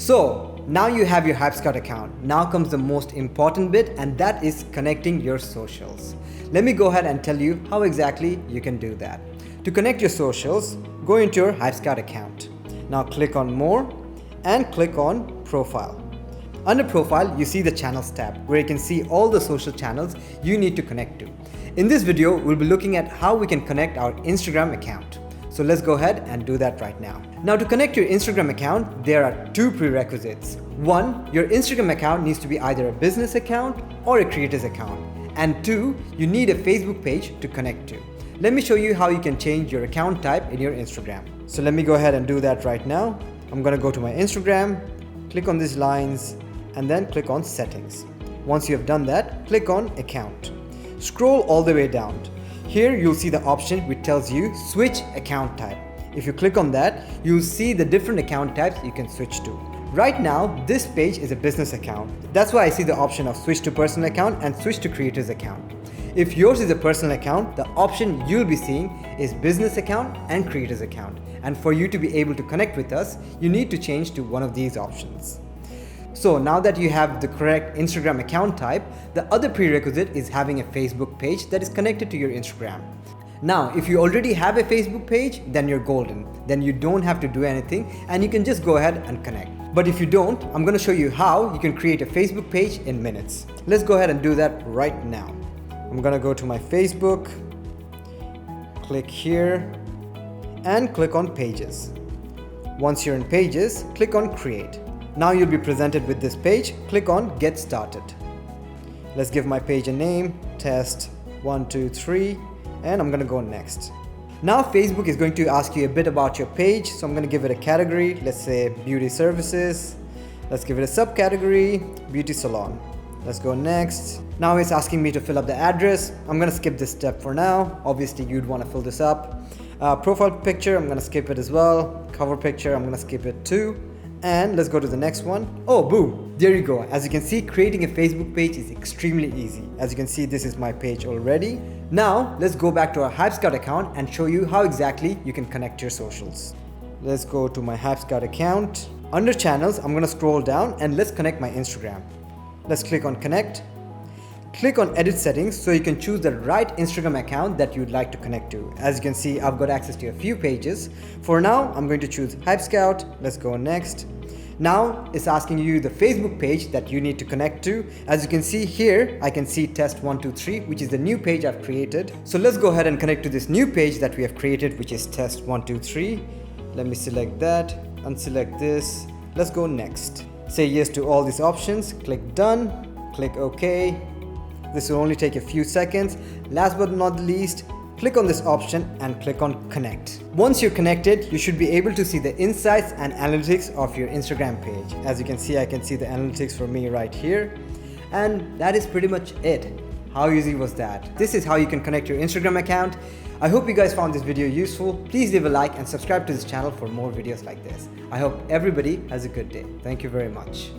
So now you have your HypeScout account. Now comes the most important bit, and that is connecting your socials. Let me go ahead and tell you how exactly you can do that. To connect your socials, go into your HypeScout account. Now click on More and click on Profile. Under Profile, you see the Channels tab where you can see all the social channels you need to connect to. In this video, we'll be looking at how we can connect our Instagram account. So let's go ahead and do that right now. Now to connect your Instagram account, there are two prerequisites. One, your Instagram account needs to be either a business account or a creator's account. And two, you need a Facebook page to connect to. Let me show you how you can change your account type in your Instagram. So let me go ahead and do that right now. I'm gonna go to my Instagram, click on these lines, and then click on Settings. Once you have done that, click on Account. Scroll all the way down. Here you'll see the option which tells you Switch Account Type. If you click on that, you'll see the different account types you can switch to. Right now, this page is a business account. That's why I see the option of Switch to Personal Account and Switch to Creator's Account. If yours is a personal account, the option you'll be seeing is Business Account and Creator's Account. And for you to be able to connect with us, you need to change to one of these options. So now that you have the correct Instagram account type, the other prerequisite is having a Facebook page that is connected to your Instagram. Now, if you already have a Facebook page, then you're golden. Then you don't have to do anything and you can just go ahead and connect. But if you don't, I'm going to show you how you can create a Facebook page in minutes. Let's go ahead and do that right now. I'm going to go to my Facebook, click here, and click on Pages. Once you're in Pages, click on Create. Now you'll be presented with this page. Click on Get Started. Let's give my page a name, Test 1, 2, 3, and I'm gonna go next. Now Facebook is going to ask you a bit about your page, so I'm gonna give it a category. Let's say Beauty Services. Let's give it a subcategory, Beauty Salon. Let's go next. Now it's asking me to fill up the address. I'm gonna skip this step for now. Obviously you'd wanna fill this up. Profile picture, I'm gonna skip it as well. Cover picture, I'm gonna skip it too. And let's go to the next one. Oh, boom, there you go. As you can see, creating a Facebook page is extremely easy. As you can see, this is my page already. Now, let's go back to our HypeScout account and show you how exactly you can connect your socials. Let's go to my HypeScout account. Under channels, I'm gonna scroll down and let's connect my Instagram. Let's click on Connect. Click on Edit Settings so you can choose the right Instagram account that you'd like to connect to. As you can see, I've got access to a few pages. For now, I'm going to choose HypeScout. Let's go next. Now it's asking you the Facebook page that you need to connect to. As you can see here, I can see Test 1, 2, 3, which is the new page I've created. So let's go ahead and connect to this new page that we have created, which is Test 1, 2, 3. Let me select that, unselect this. Let's go next. Say yes to all these options, click Done, click OK. This will only take a few seconds. Last but not least, click on this option and click on Connect. Once you're connected, you should be able to see the insights and analytics of your Instagram page. As you can see, I can see the analytics for me right here. And that is pretty much it. How easy was that? This is how you can connect your Instagram account. I hope you guys found this video useful. Please leave a like and subscribe to this channel for more videos like this. I hope everybody has a good day. Thank you very much.